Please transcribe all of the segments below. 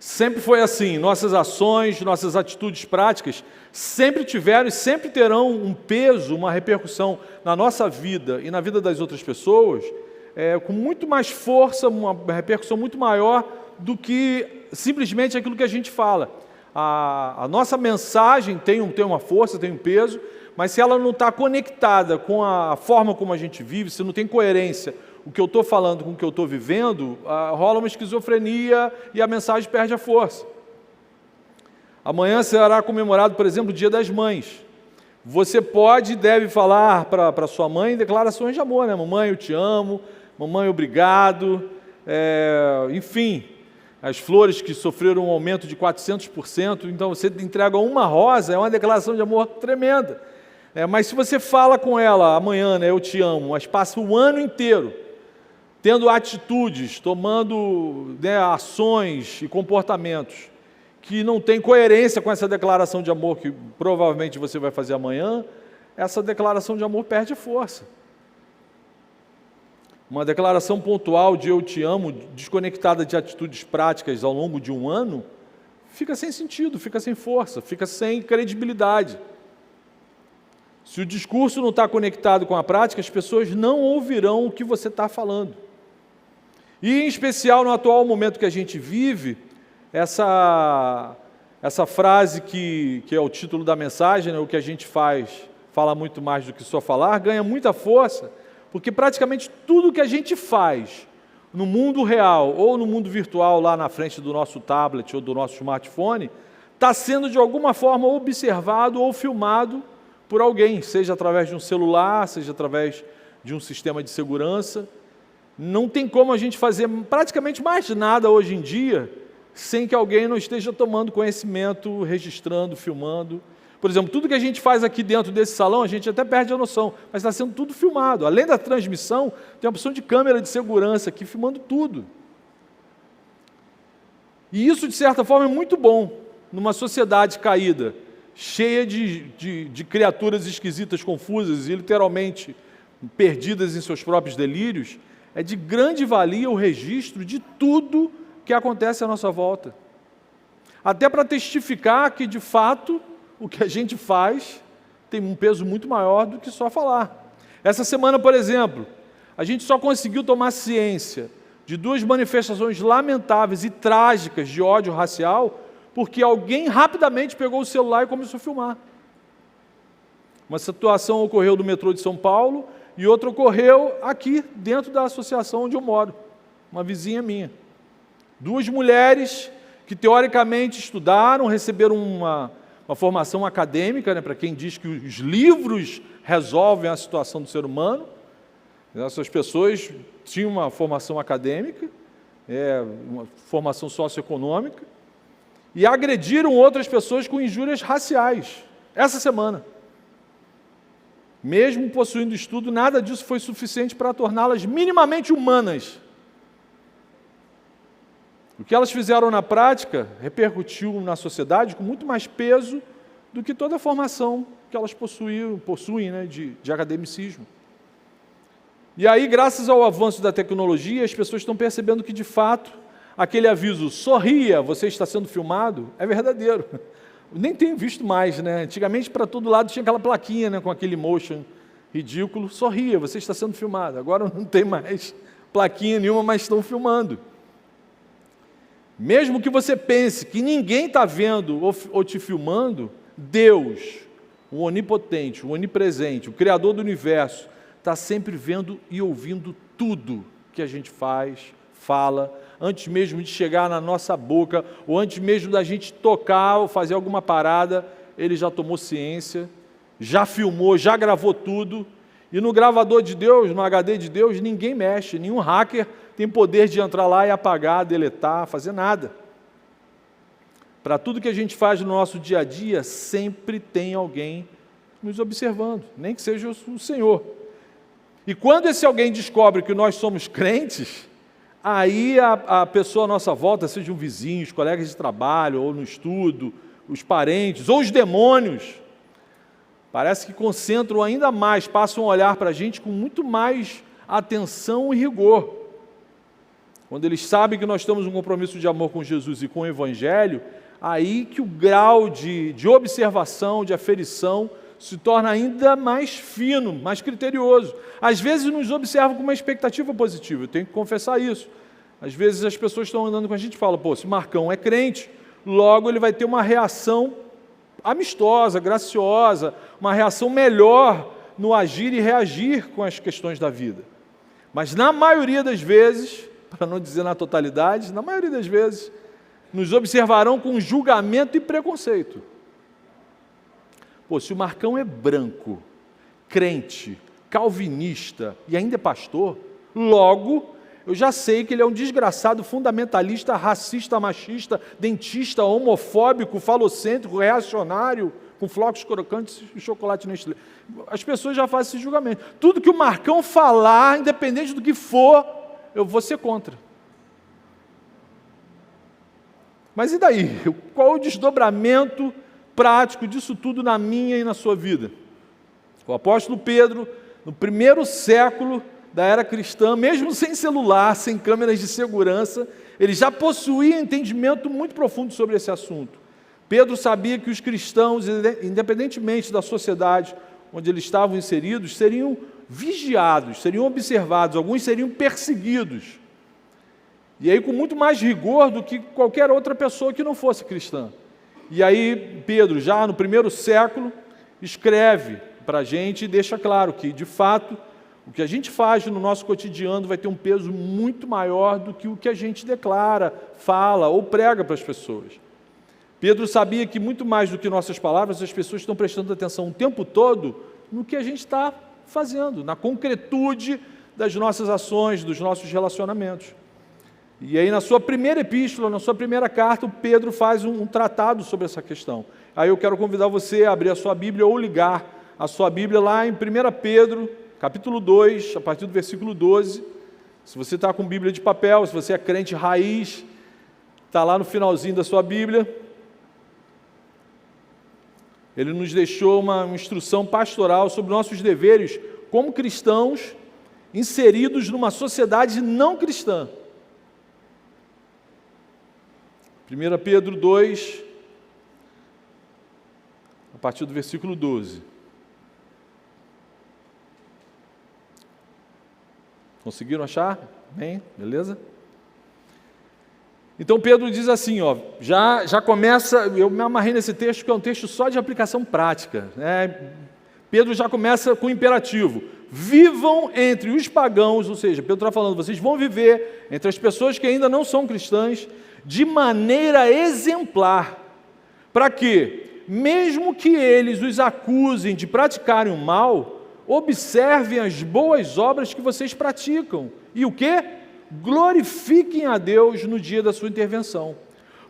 Sempre foi assim, nossas ações, nossas atitudes práticas sempre tiveram e sempre terão um peso, uma repercussão na nossa vida e na vida das outras pessoas, com muito mais força, uma repercussão muito maior do que simplesmente aquilo que a gente fala. A nossa mensagem tem uma força, tem um peso, mas se ela não está conectada com a forma como a gente vive, se não tem coerência o que eu estou falando com o que eu estou vivendo, rola uma esquizofrenia e a mensagem perde a força. Amanhã será comemorado, por exemplo, o Dia das Mães. Você pode e deve falar para sua mãe declarações de amor, né? Mamãe, eu te amo, mamãe, obrigado, enfim, as flores que sofreram um aumento de 400%, então você entrega uma rosa, é uma declaração de amor tremenda. Mas se você fala com ela amanhã, né, eu te amo, mas passa o ano inteiro tendo atitudes, tomando, né, ações e comportamentos que não têm coerência com essa declaração de amor que provavelmente você vai fazer amanhã, essa declaração de amor perde força. Uma declaração pontual de eu te amo, desconectada de atitudes práticas ao longo de um ano, fica sem sentido, fica sem força, fica sem credibilidade. Se o discurso não está conectado com a prática, as pessoas não ouvirão o que você está falando. E, em especial, no atual momento que a gente vive, essa frase que é o título da mensagem, né, o que a gente faz, fala muito mais do que só falar, ganha muita força, porque praticamente tudo que a gente faz no mundo real ou no mundo virtual, lá na frente do nosso tablet ou do nosso smartphone, está sendo de alguma forma observado ou filmado por alguém, seja através de um celular, seja através de um sistema de segurança. Não tem como a gente fazer praticamente mais nada hoje em dia sem que alguém não esteja tomando conhecimento, registrando, filmando. Por exemplo, tudo que a gente faz aqui dentro desse salão, a gente até perde a noção, mas está sendo tudo filmado. Além da transmissão, tem a opção de câmera de segurança aqui filmando tudo. E isso, de certa forma, é muito bom numa sociedade caída, cheia de criaturas esquisitas, confusas e literalmente perdidas em seus próprios delírios. É de grande valia o registro de tudo que acontece à nossa volta. Até para testificar que, de fato, o que a gente faz tem um peso muito maior do que só falar. Essa semana, por exemplo, a gente só conseguiu tomar ciência de 2 manifestações lamentáveis e trágicas de ódio racial porque alguém rapidamente pegou o celular e começou a filmar. Uma situação ocorreu no metrô de São Paulo e outra ocorreu aqui, dentro da associação onde eu moro, uma vizinha minha. 2 mulheres que teoricamente estudaram, receberam uma formação acadêmica, né, para quem diz que os livros resolvem a situação do ser humano. Essas pessoas tinham uma formação acadêmica, uma formação socioeconômica, e agrediram outras pessoas com injúrias raciais, essa semana. Mesmo possuindo estudo, nada disso foi suficiente para torná-las minimamente humanas. O que elas fizeram na prática repercutiu na sociedade com muito mais peso do que toda a formação que elas possuem, né, de academicismo. E aí, graças ao avanço da tecnologia, as pessoas estão percebendo que, de fato, aquele aviso, sorria, você está sendo filmado, é verdadeiro. Nem tenho visto mais, né? Antigamente, para todo lado, tinha aquela plaquinha, né, com aquele motion ridículo, sorria, você está sendo filmado. Agora não tem mais plaquinha nenhuma, mas estão filmando. Mesmo que você pense que ninguém está vendo ou te filmando, Deus, o onipotente, o onipresente, o Criador do universo, está sempre vendo e ouvindo tudo que a gente fala, antes mesmo de chegar na nossa boca, ou antes mesmo da gente tocar ou fazer alguma parada, Ele já tomou ciência, já filmou, já gravou tudo, e no gravador de Deus, no HD de Deus, ninguém mexe, nenhum hacker tem poder de entrar lá e apagar, deletar, fazer nada. Para tudo que a gente faz no nosso dia a dia, sempre tem alguém nos observando, nem que seja o Senhor. E quando esse alguém descobre que nós somos crentes, aí a pessoa à nossa volta, seja um vizinho, os colegas de trabalho, ou no estudo, os parentes, ou os demônios, parece que concentram ainda mais, passam a olhar para a gente com muito mais atenção e rigor. quando eles sabem que nós temos um compromisso de amor com Jesus e com o Evangelho, aí que o grau de observação, de aferição, se torna ainda mais fino, mais criterioso. Às vezes nos observam com uma expectativa positiva, eu tenho que confessar isso. Às vezes as pessoas estão andando com a gente e falam, pô, se Marcão é crente, logo ele vai ter uma reação amistosa, graciosa, uma reação melhor no agir e reagir com as questões da vida. Mas na maioria das vezes, para não dizer na totalidade, na maioria das vezes, nos observarão com julgamento e preconceito. Pô, se o Marcão é branco, crente, calvinista e ainda é pastor, logo eu já sei que ele é um desgraçado fundamentalista, racista, machista, dentista, homofóbico, falocêntrico, reacionário, com flocos crocantes e chocolate Nestlé. As pessoas já fazem esse julgamento. Tudo que o Marcão falar, independente do que for, eu vou ser contra. Mas e daí? Qual o desdobramento prático disso tudo na minha e na sua vida? O apóstolo Pedro, no primeiro século da era cristã, mesmo sem celular, sem câmeras de segurança, ele já possuía entendimento muito profundo sobre esse assunto. Pedro sabia que os cristãos, independentemente da sociedade onde eles estavam inseridos, seriam vigiados, seriam observados, alguns seriam perseguidos. E aí com muito mais rigor do que qualquer outra pessoa que não fosse cristã. E aí Pedro, já no primeiro século, escreve para a gente e deixa claro que, de fato, o que a gente faz no nosso cotidiano vai ter um peso muito maior do que o que a gente declara, fala ou prega para as pessoas. Pedro sabia que muito mais do que nossas palavras, as pessoas estão prestando atenção o tempo todo no que a gente está fazendo, na concretude das nossas ações, dos nossos relacionamentos. E aí na sua primeira epístola, na sua primeira carta, o Pedro faz um tratado sobre essa questão. Aí eu quero convidar você a abrir a sua Bíblia ou ligar a sua Bíblia lá em 1 Pedro, capítulo 2, a partir do versículo 12. Se você está com Bíblia de papel, se você é crente raiz, está lá no finalzinho da sua Bíblia. Ele nos deixou uma instrução pastoral sobre nossos deveres como cristãos inseridos numa sociedade não cristã. 1 Pedro 2, a partir do versículo 12. Conseguiram achar? Bem, beleza? Então Pedro diz assim, ó, já começa, eu me amarrei nesse texto, que é um texto só de aplicação prática, né? Pedro já começa com o imperativo, vivam entre os pagãos, ou seja, Pedro está falando, vocês vão viver entre as pessoas que ainda não são cristãs, de maneira exemplar, para que, mesmo que eles os acusem de praticarem o mal, observem as boas obras que vocês praticam, e o quê? Glorifiquem a Deus no dia da sua intervenção.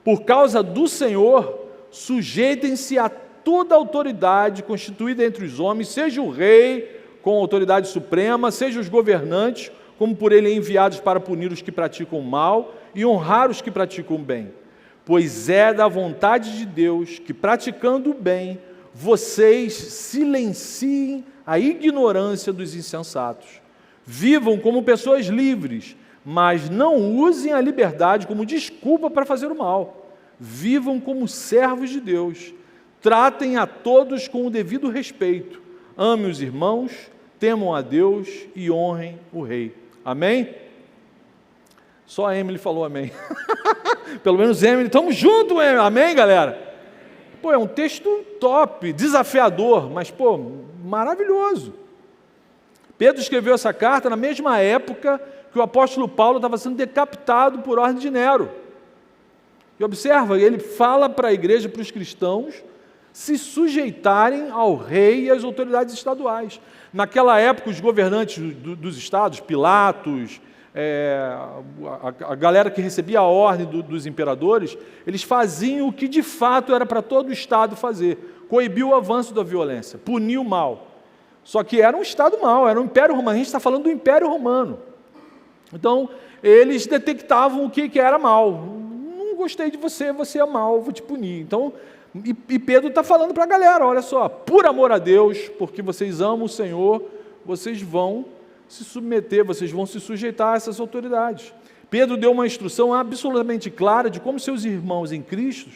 Por causa do Senhor, sujeitem-se a toda autoridade constituída entre os homens, seja o rei com autoridade suprema, seja os governantes, como por ele enviados para punir os que praticam o mal e honrar os que praticam o bem. Pois é da vontade de Deus que, praticando o bem, vocês silenciem a ignorância dos insensatos. Vivam como pessoas livres, mas não usem a liberdade como desculpa para fazer o mal. Vivam como servos de Deus. Tratem a todos com o devido respeito. Amem os irmãos, temam a Deus e honrem o rei. Amém? Só a Emily falou amém. Pelo menos Emily, estamos juntos, amém, galera? Pô, é um texto top, desafiador, mas, pô, maravilhoso. Pedro escreveu essa carta na mesma época que o apóstolo Paulo estava sendo decapitado por ordem de Nero. E observa, ele fala para a igreja, para os cristãos, se sujeitarem ao rei e às autoridades estaduais. Naquela época, os governantes dos estados, Pilatos, a galera que recebia a ordem dos imperadores, eles faziam o que de fato era para todo o estado fazer, coibir o avanço da violência, punir o mal. Só que era um estado mau, era um império romano, a gente está falando do império romano. Então, eles detectavam o que era mal. Não gostei de você, você é mal, vou te punir. Então, e Pedro está falando para a galera, olha só, por amor a Deus, porque vocês amam o Senhor, vocês vão se submeter, vocês vão se sujeitar a essas autoridades. Pedro deu uma instrução absolutamente clara de como seus irmãos em Cristo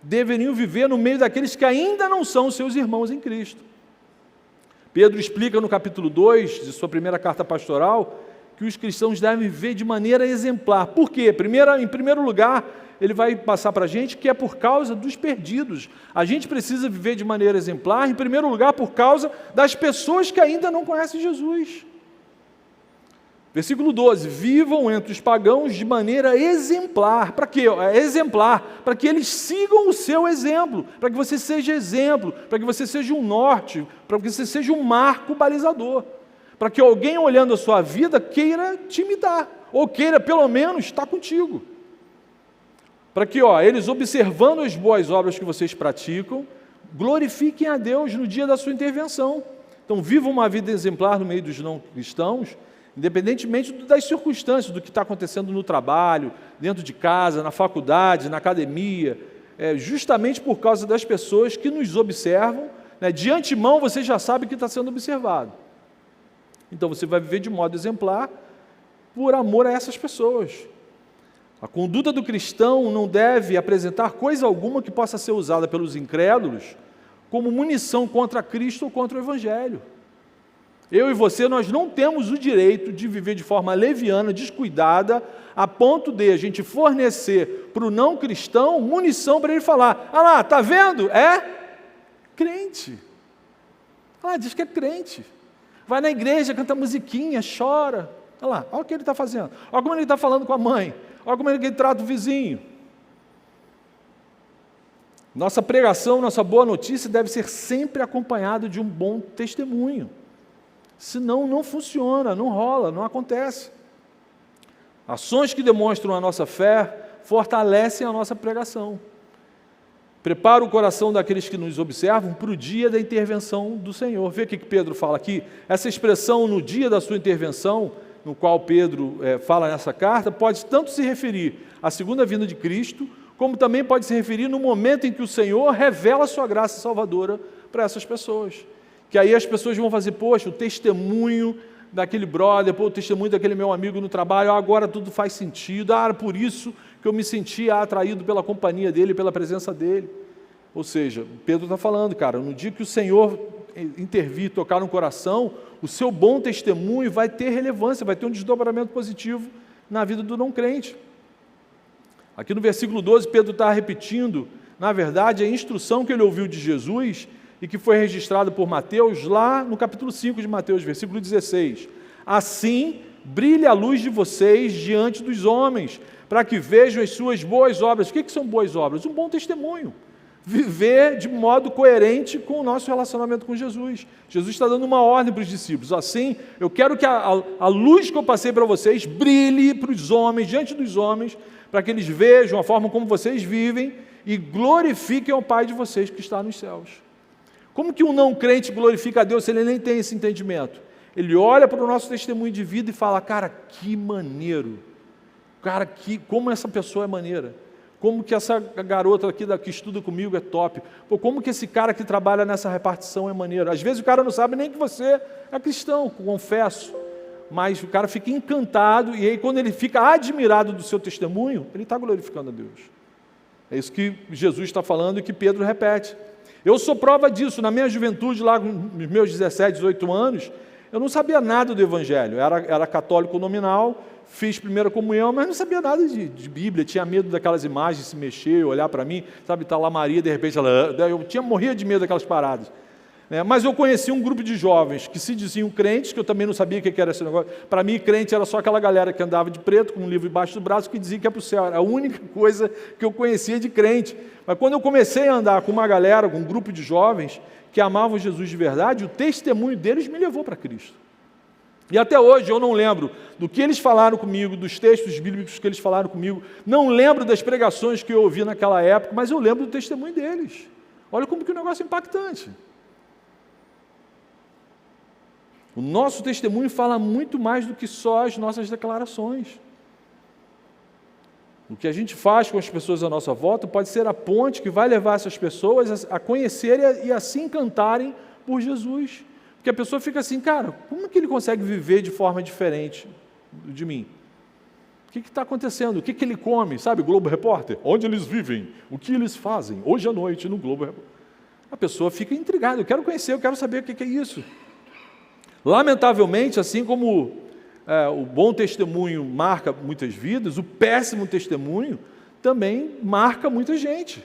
deveriam viver no meio daqueles que ainda não são seus irmãos em Cristo. Pedro explica no capítulo 2 de sua primeira carta pastoral que os cristãos devem viver de maneira exemplar. Por quê? Em primeiro lugar, ele vai passar para a gente que é por causa dos perdidos. A gente precisa viver de maneira exemplar, em primeiro lugar, por causa das pessoas que ainda não conhecem Jesus. Versículo 12, vivam entre os pagãos de maneira exemplar. Para quê? Exemplar, para que eles sigam o seu exemplo, para que você seja exemplo, para que você seja um norte, para que você seja um marco balizador, para que alguém olhando a sua vida queira te imitar, ou queira pelo menos estar contigo. Para que eles observando as boas obras que vocês praticam, glorifiquem a Deus no dia da sua intervenção. Então vivam uma vida exemplar no meio dos não cristãos, independentemente das circunstâncias, do que está acontecendo no trabalho, dentro de casa, na faculdade, na academia, justamente por causa das pessoas que nos observam, né, de antemão você já sabe que está sendo observado. Então você vai viver de modo exemplar por amor a essas pessoas. A conduta do cristão não deve apresentar coisa alguma que possa ser usada pelos incrédulos como munição contra Cristo ou contra o Evangelho. Eu e você, nós não temos o direito de viver de forma leviana, descuidada, a ponto de a gente fornecer para o não cristão munição para ele falar: ah lá, está vendo? É crente. Ah, diz que é crente. Vai na igreja, canta musiquinha, chora. Olha lá, olha o que ele está fazendo. Olha como ele está falando com a mãe. Olha como ele trata o vizinho. Nossa pregação, nossa boa notícia deve ser sempre acompanhada de um bom testemunho. Senão não funciona, não rola, não acontece. Ações que demonstram a nossa fé fortalecem a nossa pregação. Prepara o coração daqueles que nos observam para o dia da intervenção do Senhor. Vê o que Pedro fala aqui? Essa expressão no dia da sua intervenção, no qual Pedro fala nessa carta, pode tanto se referir à segunda vinda de Cristo, como também pode se referir no momento em que o Senhor revela a sua graça salvadora para essas pessoas. Que aí as pessoas vão fazer, poxa, o testemunho daquele brother, o testemunho daquele meu amigo no trabalho, agora tudo faz sentido, por isso que eu me sentia atraído pela companhia dele, pela presença dele. Ou seja, Pedro está falando, cara, no dia que o Senhor intervir, tocar no coração, o seu bom testemunho vai ter relevância, vai ter um desdobramento positivo na vida do não crente. Aqui no versículo 12, Pedro está repetindo, na verdade, a instrução que ele ouviu de Jesus e que foi registrada por Mateus lá no capítulo 5 de Mateus, versículo 16. Assim, brilhe a luz de vocês diante dos homens, para que vejam as suas boas obras. O que são boas obras? Um bom testemunho. Viver de modo coerente com o nosso relacionamento com Jesus. Jesus está dando uma ordem para os discípulos. Assim, eu quero que a luz que eu passei para vocês brilhe para os homens, diante dos homens, para que eles vejam a forma como vocês vivem e glorifiquem ao Pai de vocês que está nos céus. Como que um não crente glorifica a Deus se ele nem tem esse entendimento? Ele olha para o nosso testemunho de vida e fala: cara, que maneiro. Cara, como essa pessoa é maneira. Como que essa garota aqui que estuda comigo é top. Pô, como que esse cara que trabalha nessa repartição é maneiro. Às vezes o cara não sabe nem que você é cristão, confesso. Mas o cara fica encantado e aí quando ele fica admirado do seu testemunho, ele está glorificando a Deus. É isso que Jesus está falando e que Pedro repete. Eu sou prova disso. Na minha juventude, lá com meus 17, 18 anos, eu não sabia nada do Evangelho. Era católico nominal, fiz primeira comunhão, mas não sabia nada de Bíblia. Tinha medo daquelas imagens se mexer, olhar para mim, sabe, está lá Maria, de repente ela... morria de medo daquelas paradas. Mas eu conheci um grupo de jovens que se diziam crentes, que eu também não sabia o que era esse negócio. Para mim, crente era só aquela galera que andava de preto, com um livro embaixo do braço, que dizia que ia para o céu. Era a única coisa que eu conhecia de crente. Mas quando eu comecei a andar com uma galera, com um grupo de jovens, que amavam Jesus de verdade, o testemunho deles me levou para Cristo. E até hoje eu não lembro do que eles falaram comigo, dos textos bíblicos que eles falaram comigo, não lembro das pregações que eu ouvi naquela época, mas eu lembro do testemunho deles. Olha como que o negócio é impactante. O nosso testemunho fala muito mais do que só as nossas declarações. O que a gente faz com as pessoas à nossa volta pode ser a ponte que vai levar essas pessoas a conhecerem e a se encantarem por Jesus. Porque a pessoa fica assim, cara, como que ele consegue viver de forma diferente de mim? O que está acontecendo? O que ele come? Sabe, Globo Repórter? Onde eles vivem? O que eles fazem? Hoje à noite no Globo Repórter. A pessoa fica intrigada. Eu quero conhecer, eu quero saber o que é isso. Lamentavelmente, assim como o bom testemunho marca muitas vidas, o péssimo testemunho também marca muita gente.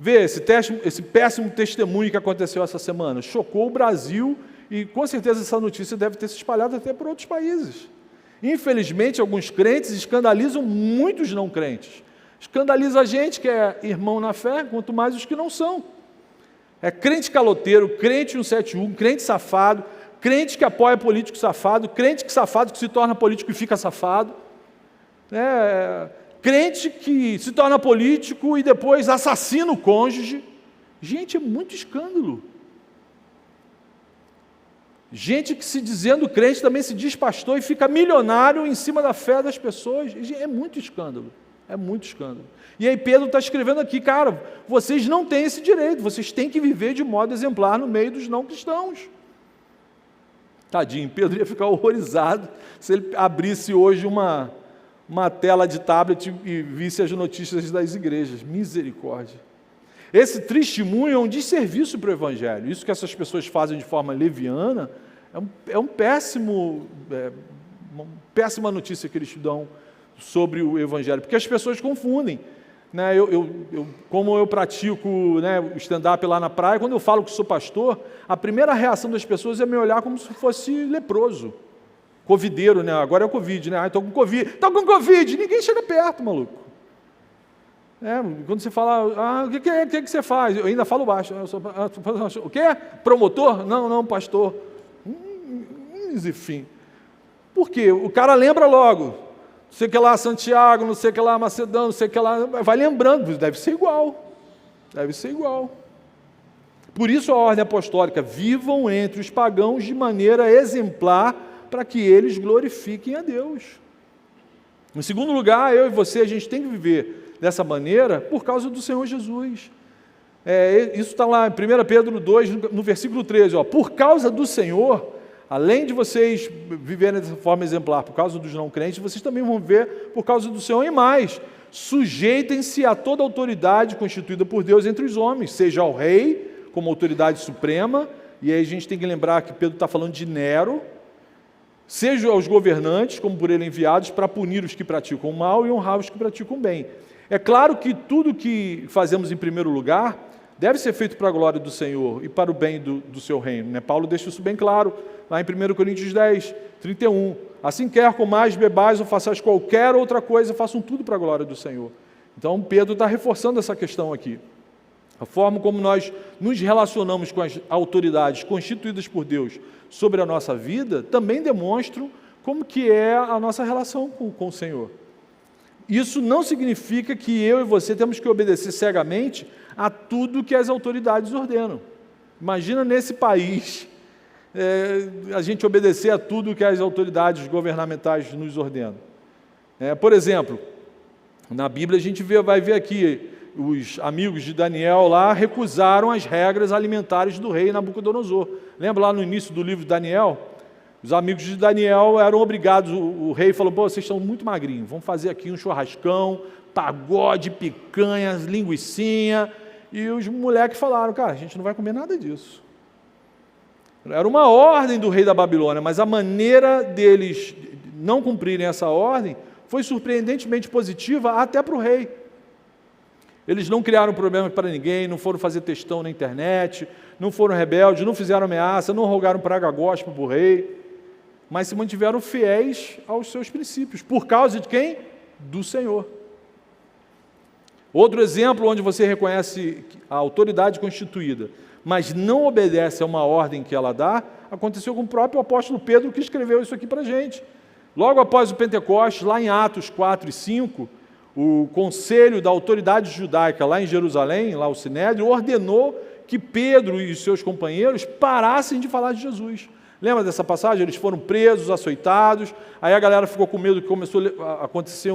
Vê, esse péssimo testemunho que aconteceu essa semana chocou o Brasil e com certeza essa notícia deve ter se espalhado até por outros países. Infelizmente, alguns crentes escandalizam muitos não crentes. Escandaliza a gente que é irmão na fé, quanto mais os que não são. É crente caloteiro, crente 171, crente safado, crente que apoia político safado, crente que safado que se torna político e fica safado. Crente que se torna político e depois assassina o cônjuge. Gente, é muito escândalo. Gente que se dizendo crente também se diz pastor e fica milionário em cima da fé das pessoas. É muito escândalo, é muito escândalo. E aí Pedro está escrevendo aqui, cara, vocês não têm esse direito, vocês têm que viver de modo exemplar no meio dos não cristãos. Tadinho, Pedro ia ficar horrorizado se ele abrisse hoje uma tela de tablet e visse as notícias das igrejas. Misericórdia. Esse testemunho é um desserviço para o Evangelho. Isso que essas pessoas fazem de forma leviana é uma péssima notícia que eles dão sobre o Evangelho, porque as pessoas confundem. Né? Como eu pratico, né, o stand-up lá na praia, quando eu falo que sou pastor, a primeira reação das pessoas é me olhar como se fosse leproso. Covideiro, né? Agora é o Covid, né? Estou com Covid. Estou com Covid! Ninguém chega perto, maluco. Quando você fala, o que você faz? Eu ainda falo baixo. O quê? Promotor? Não, pastor. Enfim. Por quê? O cara lembra logo. Não sei o que lá Santiago, não sei o que lá Macedônia, não sei o que lá. Vai lembrando, deve ser igual. Deve ser igual. Por isso a ordem apostólica, vivam entre os pagãos de maneira exemplar para que eles glorifiquem a Deus. Em segundo lugar, eu e você, a gente tem que viver dessa maneira por causa do Senhor Jesus. Isso está lá em 1 Pedro 2, no versículo 13. Por causa do Senhor, além de vocês viverem dessa forma exemplar por causa dos não crentes, vocês também vão viver por causa do Senhor e mais. Sujeitem-se a toda autoridade constituída por Deus entre os homens, seja ao rei como autoridade suprema, e aí a gente tem que lembrar que Pedro está falando de Nero, seja aos governantes, como por ele enviados, para punir os que praticam o mal e honrar os que praticam o bem. É claro que tudo que fazemos em primeiro lugar deve ser feito para a glória do Senhor e para o bem do seu reino. Né? Paulo deixa isso bem claro, lá em 1 Coríntios 10, 31. Assim quer comais, bebais ou façais qualquer outra coisa, façam tudo para a glória do Senhor. Então Pedro está reforçando essa questão aqui. A forma como nós nos relacionamos com as autoridades constituídas por Deus sobre a nossa vida também demonstram como que é a nossa relação com o Senhor. Isso não significa que eu e você temos que obedecer cegamente a tudo que as autoridades ordenam. Imagina nesse país a gente obedecer a tudo que as autoridades governamentais nos ordenam. Por exemplo, na Bíblia a gente vai ver aqui, os amigos de Daniel lá recusaram as regras alimentares do rei Nabucodonosor. Lembra lá no início do livro de Daniel? Os amigos de Daniel eram obrigados, o rei falou, vocês estão muito magrinhos, vamos fazer aqui um churrascão, pagode, picanhas, linguicinha, e os moleques falaram, cara, a gente não vai comer nada disso. Era uma ordem do rei da Babilônia, mas a maneira deles não cumprirem essa ordem foi surpreendentemente positiva até para o rei. Eles não criaram problema para ninguém, não foram fazer textão na internet, não foram rebeldes, não fizeram ameaça, não rogaram praga gospel para o rei, mas se mantiveram fiéis aos seus princípios. Por causa de quem? Do Senhor. Outro exemplo onde você reconhece a autoridade constituída, mas não obedece a uma ordem que ela dá, aconteceu com o próprio apóstolo Pedro, que escreveu isso aqui para a gente. Logo após o Pentecostes, lá em Atos 4 e 5, o conselho da autoridade judaica lá em Jerusalém, lá o Sinédrio, ordenou que Pedro e seus companheiros parassem de falar de Jesus. Lembra dessa passagem? Eles foram presos, açoitados, aí a galera ficou com medo que começou a acontecer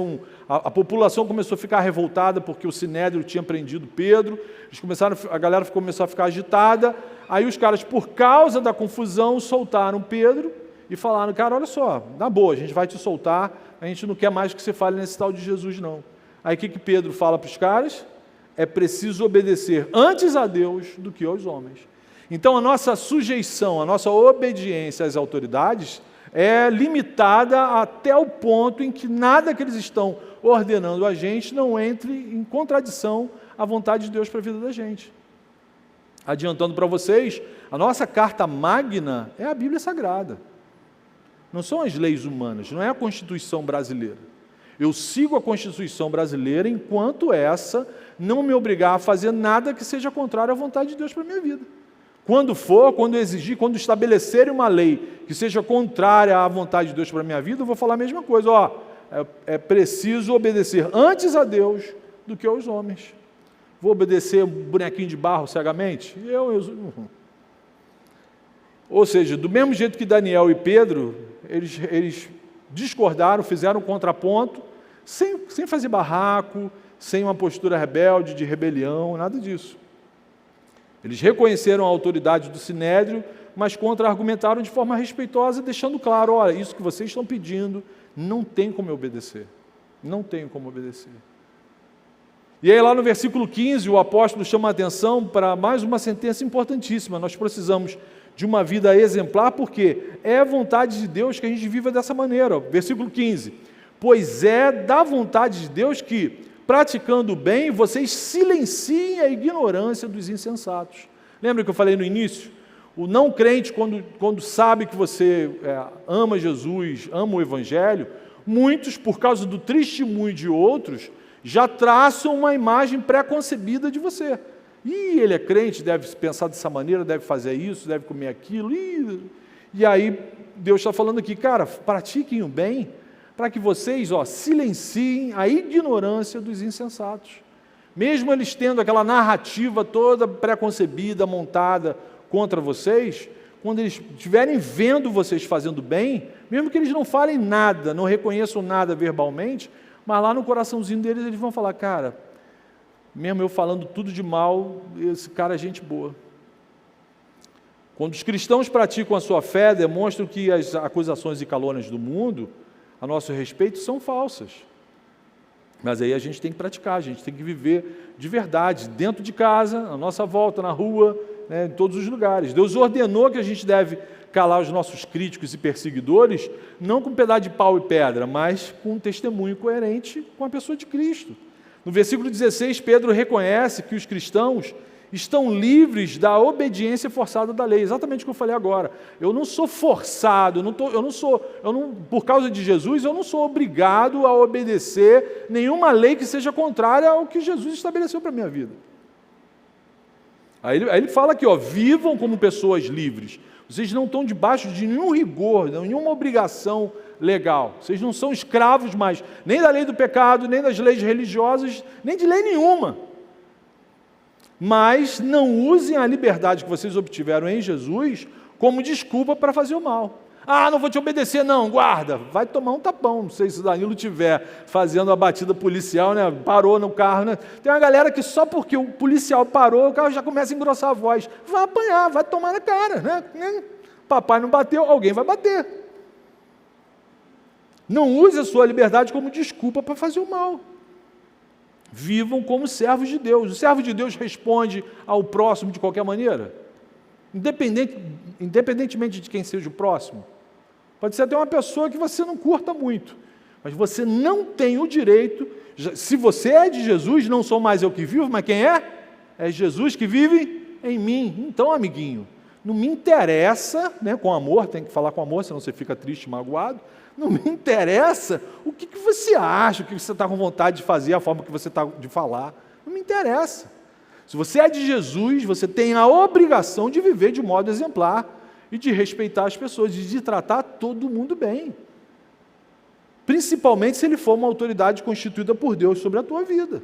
a população começou a ficar revoltada porque o Sinédrio tinha prendido Pedro, a galera começou a ficar agitada, aí os caras, por causa da confusão, soltaram Pedro e falaram, cara, olha só, na boa, a gente vai te soltar, a gente não quer mais que você fale nesse tal de Jesus, não. Aí o que Pedro fala para os caras? É preciso obedecer antes a Deus do que aos homens. Então a nossa sujeição, a nossa obediência às autoridades é limitada até o ponto em que nada que eles estão ordenando a gente não entre em contradição à vontade de Deus para a vida da gente. Adiantando para vocês, a nossa carta magna é a Bíblia Sagrada. Não são as leis humanas, não é a Constituição brasileira. Eu sigo a Constituição brasileira enquanto essa não me obrigar a fazer nada que seja contrário à vontade de Deus para a minha vida. Quando for, quando exigir, quando estabelecerem uma lei que seja contrária à vontade de Deus para a minha vida, eu vou falar a mesma coisa. É preciso obedecer antes a Deus do que aos homens. Vou obedecer um bonequinho de barro cegamente? Ou seja, do mesmo jeito que Daniel e Pedro, eles discordaram, fizeram um contraponto, sem fazer barraco, sem uma postura rebelde, de rebelião, nada disso. Eles reconheceram a autoridade do Sinédrio, mas contra-argumentaram de forma respeitosa, deixando claro, olha, isso que vocês estão pedindo, não tem como eu obedecer. Não tenho como obedecer. E aí lá no versículo 15, o apóstolo chama a atenção para mais uma sentença importantíssima. Nós precisamos de uma vida exemplar, porque é a vontade de Deus que a gente viva dessa maneira. Versículo 15, pois é da vontade de Deus que, praticando o bem, vocês silenciem a ignorância dos insensatos. Lembra que eu falei no início? O não crente, quando sabe que você ama Jesus, ama o Evangelho, muitos, por causa do testemunho de outros, já traçam uma imagem pré-concebida de você. E ele é crente, deve pensar dessa maneira, deve fazer isso, deve comer aquilo. E aí Deus está falando aqui, cara, pratiquem o bem, para que vocês silenciem a ignorância dos insensatos. Mesmo eles tendo aquela narrativa toda pré-concebida, montada contra vocês, quando eles estiverem vendo vocês fazendo bem, mesmo que eles não falem nada, não reconheçam nada verbalmente, mas lá no coraçãozinho deles eles vão falar, cara, mesmo eu falando tudo de mal, esse cara é gente boa. Quando os cristãos praticam a sua fé, demonstram que as acusações e calúnias do mundo a nosso respeito são falsas. Mas aí a gente tem que praticar, a gente tem que viver de verdade, dentro de casa, à nossa volta, na rua, em todos os lugares. Deus ordenou que a gente deve calar os nossos críticos e perseguidores, não com um pedaço de pau e pedra, mas com um testemunho coerente com a pessoa de Cristo. No versículo 16, Pedro reconhece que os cristãos estão livres da obediência forçada da lei, exatamente o que eu falei agora. Eu não sou forçado, por causa de Jesus, eu não sou obrigado a obedecer nenhuma lei que seja contrária ao que Jesus estabeleceu para a minha vida. Aí ele fala aqui, vivam como pessoas livres. Vocês não estão debaixo de nenhum rigor, nenhuma obrigação legal. Vocês não são escravos mais, nem da lei do pecado, nem das leis religiosas, nem de lei nenhuma. Mas não usem a liberdade que vocês obtiveram em Jesus como desculpa para fazer o mal. Não vou te obedecer não, guarda, vai tomar um tapão. Não sei se o Danilo estiver fazendo a batida policial, parou no carro. Tem uma galera que só porque o policial parou, o carro já começa a engrossar a voz. Vai apanhar, vai tomar na cara. Papai não bateu, alguém vai bater. Não use a sua liberdade como desculpa para fazer o mal. Vivam como servos de Deus. O servo de Deus responde ao próximo de qualquer maneira? Independentemente de quem seja o próximo. Pode ser até uma pessoa que você não curta muito, mas você não tem o direito, se você é de Jesus, não sou mais eu que vivo, mas quem é? É Jesus que vive em mim. Então, amiguinho, não me interessa, com amor, tem que falar com amor, senão você fica triste, magoado, não me interessa o que você acha, o que você está com vontade de fazer, a forma que você está de falar, não me interessa. Se você é de Jesus, você tem a obrigação de viver de modo exemplar e de respeitar as pessoas, e de tratar todo mundo bem. Principalmente se ele for uma autoridade constituída por Deus sobre a tua vida.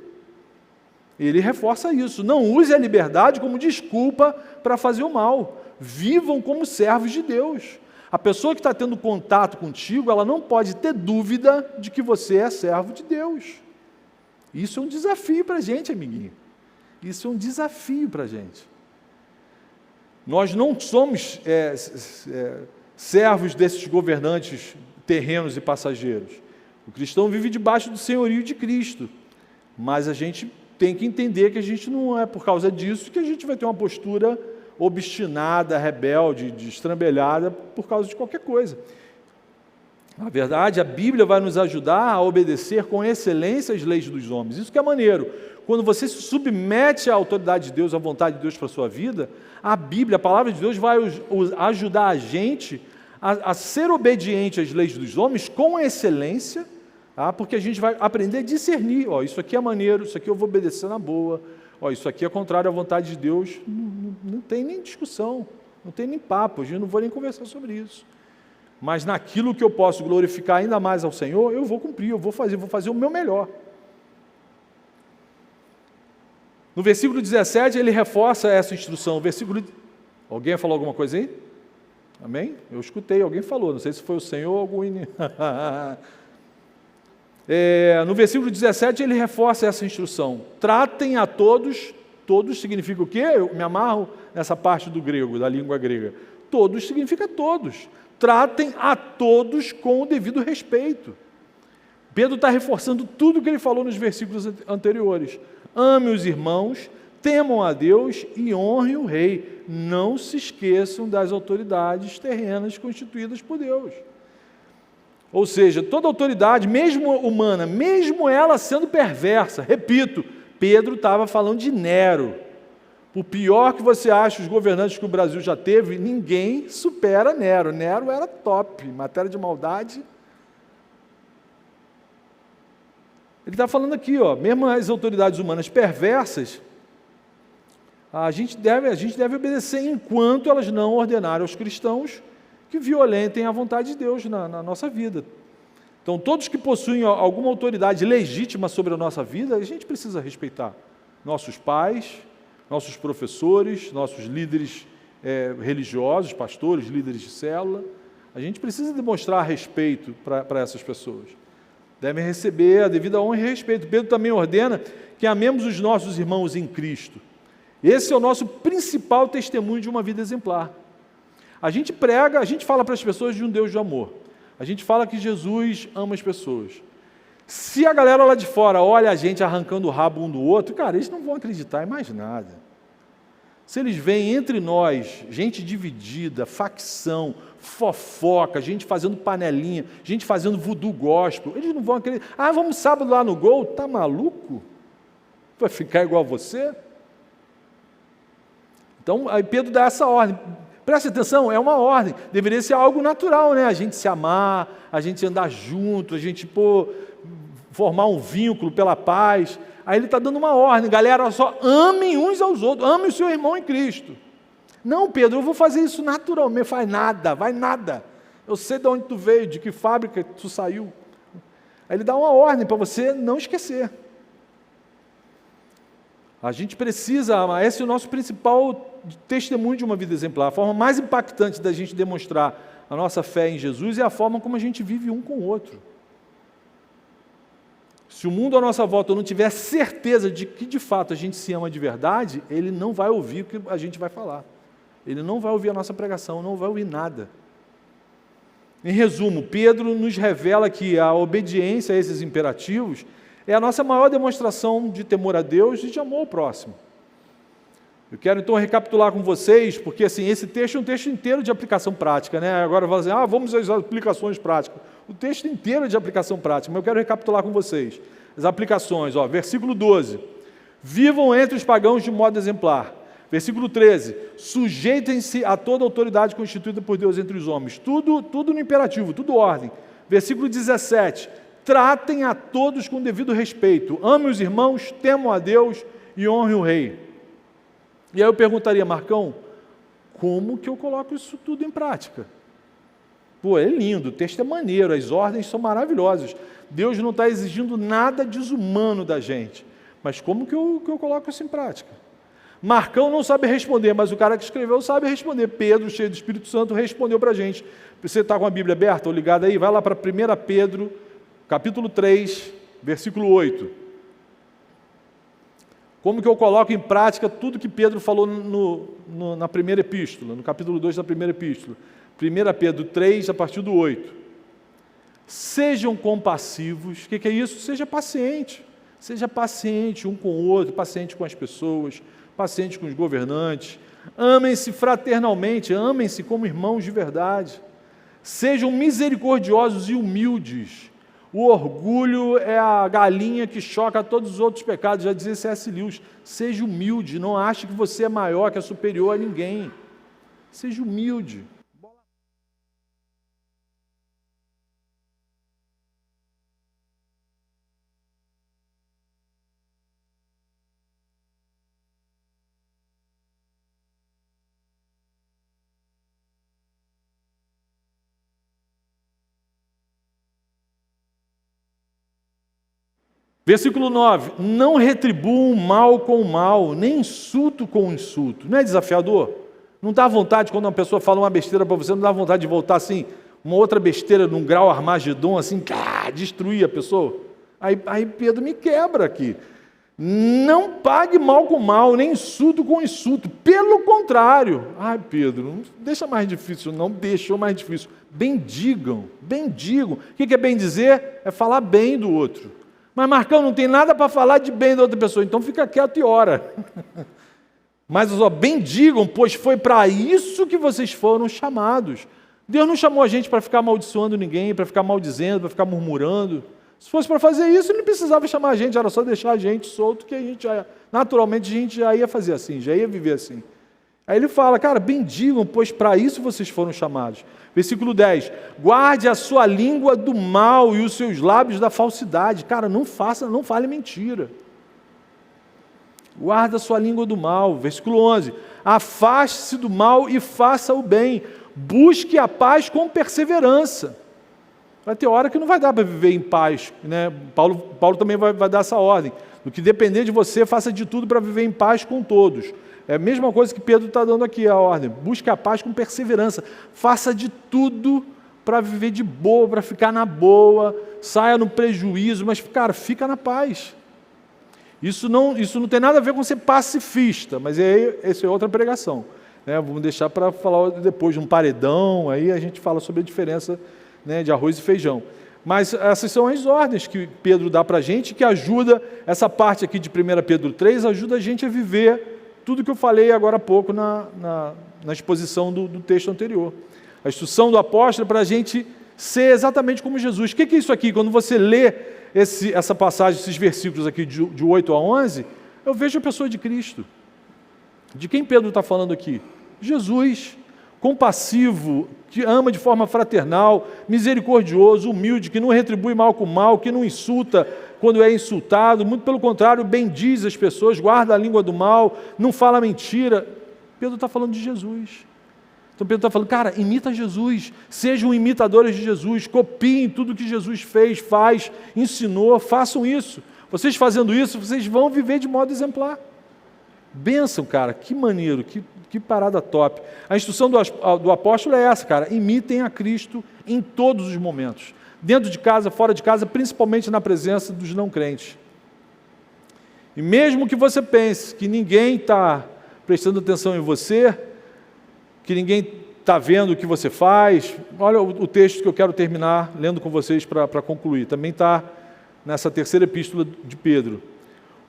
Ele reforça isso. Não use a liberdade como desculpa para fazer o mal. Vivam como servos de Deus. A pessoa que está tendo contato contigo, ela não pode ter dúvida de que você é servo de Deus. Isso é um desafio para a gente, amiguinho. Isso é um desafio para a gente. Nós não somos servos desses governantes terrenos e passageiros. O cristão vive debaixo do senhorio de Cristo, mas a gente tem que entender que a gente não é por causa disso que a gente vai ter uma postura obstinada, rebelde, destrambelhada por causa de qualquer coisa. Na verdade, a Bíblia vai nos ajudar a obedecer com excelência as leis dos homens. Isso que é maneiro. Quando você se submete à autoridade de Deus, à vontade de Deus para a sua vida, a Bíblia, a palavra de Deus vai ajudar a gente a ser obediente às leis dos homens com excelência, tá? Porque a gente vai aprender a discernir. Isso aqui é maneiro, isso aqui eu vou obedecer na boa. Isso aqui é contrário à vontade de Deus. Não tem nem discussão, não tem nem papo, eu não vou nem conversar sobre isso. Mas naquilo que eu posso glorificar ainda mais ao Senhor, eu vou cumprir, eu vou fazer o meu melhor. No versículo 17, ele reforça essa instrução. Alguém falou alguma coisa aí? Amém? Eu escutei, alguém falou, não sei se foi o Senhor ou algum no versículo 17, ele reforça essa instrução. Tratem a todos significa o quê? Eu me amarro nessa parte do grego, da língua grega. Todos significa todos. Tratem a todos com o devido respeito. Pedro está reforçando tudo o que ele falou nos versículos anteriores. Ame os irmãos, temam a Deus e honrem o rei. Não se esqueçam das autoridades terrenas constituídas por Deus. Ou seja, toda autoridade, mesmo humana, mesmo ela sendo perversa, repito, Pedro estava falando de Nero. Por pior que você ache os governantes que o Brasil já teve, ninguém supera Nero. Nero era top, em matéria de maldade. Ele está falando aqui, mesmo as autoridades humanas perversas, a gente deve obedecer enquanto elas não ordenarem aos cristãos que violentem a vontade de Deus na nossa vida. Então, todos que possuem alguma autoridade legítima sobre a nossa vida, a gente precisa respeitar. Nossos pais, nossos professores, nossos líderes religiosos, pastores, líderes de célula, a gente precisa demonstrar respeito para essas pessoas. Devem receber a devida honra e respeito. Pedro também ordena que amemos os nossos irmãos em Cristo. Esse é o nosso principal testemunho de uma vida exemplar. A gente fala para as pessoas de um Deus de amor. A gente fala que Jesus ama as pessoas. Se a galera lá de fora olha a gente arrancando o rabo um do outro, cara, eles não vão acreditar em mais nada. Se eles veem entre nós gente dividida, facção, fofoca, gente fazendo panelinha, gente fazendo voodoo gospel, eles não vão acreditar. Vamos sábado lá no Gol? Tá maluco? Vai ficar igual a você? Então, aí Pedro dá essa ordem. Preste atenção, é uma ordem. Deveria ser algo natural, né? A gente se amar, a gente andar junto, a gente formar um vínculo pela paz. Aí ele está dando uma ordem, galera, só amem uns aos outros, ame o seu irmão em Cristo. Não, Pedro, eu vou fazer isso naturalmente. Vai nada. Eu sei de onde tu veio, de que fábrica tu saiu. Aí ele dá uma ordem para você não esquecer. A gente precisa amar, esse é o nosso principal testemunho de uma vida exemplar. A forma mais impactante da gente demonstrar a nossa fé em Jesus é a forma como a gente vive um com o outro. Se o mundo à nossa volta não tiver certeza de que de fato a gente se ama de verdade, ele não vai ouvir o que a gente vai falar. Ele não vai ouvir a nossa pregação, não vai ouvir nada. Em resumo, Pedro nos revela que a obediência a esses imperativos é a nossa maior demonstração de temor a Deus e de amor ao próximo. Eu quero então recapitular com vocês, porque assim, esse texto é um texto inteiro de aplicação prática, né? Agora vamos dizer, vamos às aplicações práticas. O texto inteiro é de aplicação prática, mas eu quero recapitular com vocês. As aplicações, versículo 12. Vivam entre os pagãos de modo exemplar. Versículo 13. Sujeitem-se a toda autoridade constituída por Deus entre os homens. Tudo no imperativo, tudo ordem. Versículo 17. Tratem a todos com devido respeito. Amem os irmãos, temam a Deus e honrem o rei. E aí eu perguntaria, Marcão, como que eu coloco isso tudo em prática? É lindo, o texto é maneiro, as ordens são maravilhosas. Deus não está exigindo nada desumano da gente. Mas como que eu coloco isso em prática? Marcão não sabe responder, mas o cara que escreveu sabe responder. Pedro, cheio do Espírito Santo, respondeu para a gente. Você está com a Bíblia aberta ou ligada aí? Vai lá para 1 Pedro, capítulo 3, versículo 8. Como que eu coloco em prática tudo que Pedro falou na primeira epístola, no capítulo 2 da primeira epístola? 1 Pedro 3, a partir do 8. Sejam compassivos. O que é isso? Seja paciente. Seja paciente um com o outro, paciente com as pessoas, paciente com os governantes. Amem-se fraternalmente, amem-se como irmãos de verdade. Sejam misericordiosos e humildes. O orgulho é a galinha que choca todos os outros pecados, já dizia C.S. Lewis. Seja humilde, não ache que você é maior, que é superior a ninguém. Seja humilde. Versículo 9, não retribuam mal com o mal, nem insulto com insulto. Não é desafiador? Não dá vontade, quando uma pessoa fala uma besteira para você, não dá vontade de voltar assim, uma outra besteira num grau Armagedon, assim, destruir a pessoa? Aí Pedro me quebra aqui. Não pague mal com mal, nem insulto com insulto. Pelo contrário. Ai, Pedro, não deixa mais difícil, não deixou mais difícil. Bendigam, bendigam. O que é bem dizer? É falar bem do outro. Mas Marcão, não tem nada para falar de bem da outra pessoa, então fica quieto e ora. Mas bendigam, pois foi para isso que vocês foram chamados. Deus não chamou a gente para ficar amaldiçoando ninguém, para ficar maldizendo, para ficar murmurando. Se fosse para fazer isso, ele não precisava chamar a gente, era só deixar a gente solto, que a gente naturalmente a gente já ia fazer assim, já ia viver assim. Aí ele fala, cara, bendigam, pois para isso vocês foram chamados. Versículo 10, guarde a sua língua do mal e os seus lábios da falsidade. Cara, não fale mentira. Guarda a sua língua do mal. Versículo 11, afaste-se do mal e faça o bem. Busque a paz com perseverança. Vai ter hora que não vai dar para viver em paz, né? Paulo também vai dar essa ordem. Do que depender de você, faça de tudo para viver em paz com todos. É a mesma coisa que Pedro está dando aqui, a ordem. Busque a paz com perseverança. Faça de tudo para viver de boa, para ficar na boa. Saia no prejuízo, mas, cara, fica na paz. Isso não tem nada a ver com ser pacifista, mas essa é outra pregação. Né? Vamos deixar para falar depois de um paredão, aí a gente fala sobre a diferença, né, de arroz e feijão. Mas essas são as ordens que Pedro dá para a gente, que ajuda, essa parte aqui de 1 Pedro 3, ajuda a gente a viver tudo que eu falei agora há pouco na exposição do texto anterior. A instrução do apóstolo é para a gente ser exatamente como Jesus. O que é isso aqui? Quando você lê essa passagem, esses versículos aqui de 8 a 11, eu vejo a pessoa de Cristo. De quem Pedro está falando aqui? Jesus, compassivo, que ama de forma fraternal, misericordioso, humilde, que não retribui mal com mal, que não insulta quando é insultado, muito pelo contrário, bendiz as pessoas, guarda a língua do mal, não fala mentira. Pedro está falando de Jesus. Então Pedro está falando, cara, imita Jesus, sejam imitadores de Jesus, copiem tudo que Jesus fez, faz, ensinou, façam isso. Vocês fazendo isso, vocês vão viver de modo exemplar. Bênção, cara, que maneiro, que parada top. A instrução do apóstolo é essa, cara, imitem a Cristo em todos os momentos. Dentro de casa, fora de casa, principalmente na presença dos não crentes. E mesmo que você pense que ninguém está prestando atenção em você, que ninguém está vendo o que você faz, olha o texto que eu quero terminar lendo com vocês para concluir. Também está nessa terceira epístola de Pedro.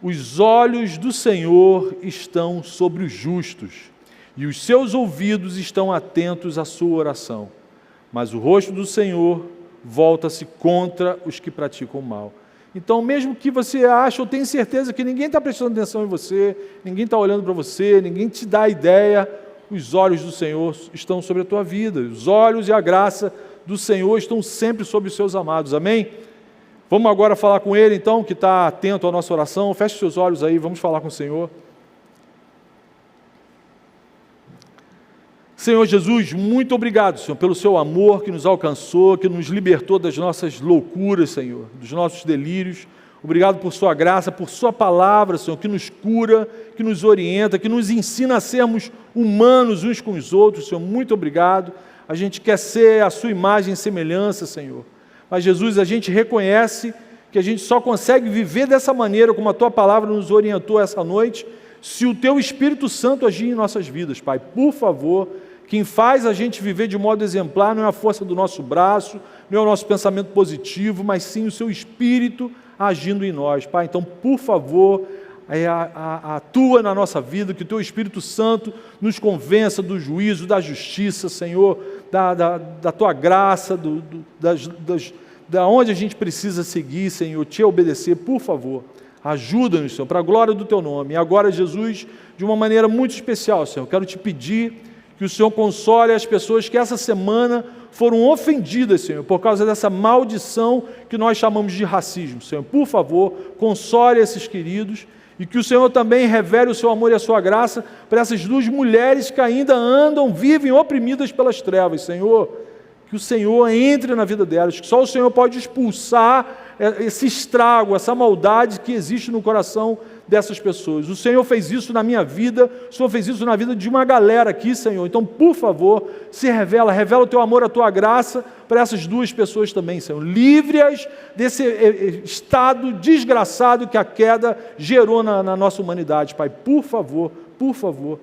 Os olhos do Senhor estão sobre os justos, e os seus ouvidos estão atentos à sua oração. Mas o rosto do Senhor volta-se contra os que praticam o mal. Então, mesmo que você ache, eu tenho certeza que ninguém está prestando atenção em você, ninguém está olhando para você, ninguém te dá ideia, os olhos do Senhor estão sobre a tua vida. Os olhos e a graça do Senhor estão sempre sobre os seus amados. Amém? Vamos agora falar com Ele, então, que está atento à nossa oração. Feche seus olhos aí, vamos falar com o Senhor. Senhor Jesus, muito obrigado, Senhor, pelo seu amor que nos alcançou, que nos libertou das nossas loucuras, Senhor, dos nossos delírios. Obrigado por sua graça, por sua palavra, Senhor, que nos cura, que nos orienta, que nos ensina a sermos humanos uns com os outros, Senhor. Muito obrigado. A gente quer ser a sua imagem e semelhança, Senhor. Mas, Jesus, a gente reconhece que a gente só consegue viver dessa maneira, como a tua palavra nos orientou essa noite, se o teu Espírito Santo agir em nossas vidas, Pai. Por favor, Quem faz a gente viver de modo exemplar não é a força do nosso braço, não é o nosso pensamento positivo, mas sim o seu Espírito agindo em nós. Pai, então, por favor, atua na nossa vida, que o Teu Espírito Santo nos convença do juízo, da justiça, Senhor, da Tua graça, da onde a gente precisa seguir, Senhor, Te obedecer, por favor. Ajuda-nos, Senhor, para a glória do Teu nome. E agora, Jesus, de uma maneira muito especial, Senhor, quero Te pedir que o Senhor console as pessoas que essa semana foram ofendidas, Senhor, por causa dessa maldição que nós chamamos de racismo. Senhor, por favor, console esses queridos e que o Senhor também revele o seu amor e a sua graça para essas duas mulheres que ainda vivem oprimidas pelas trevas, Senhor. Que o Senhor entre na vida delas, que só o Senhor pode expulsar esse estrago, essa maldade que existe no coração dessas pessoas. O Senhor fez isso na minha vida, o Senhor fez isso na vida de uma galera aqui, Senhor. Então, por favor, revela o Teu amor, a Tua graça para essas duas pessoas também, Senhor. Livre-as desse estado desgraçado que a queda gerou na nossa humanidade, Pai. Por favor,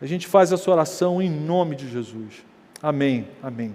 a gente faz essa oração em nome de Jesus. Amém, amém.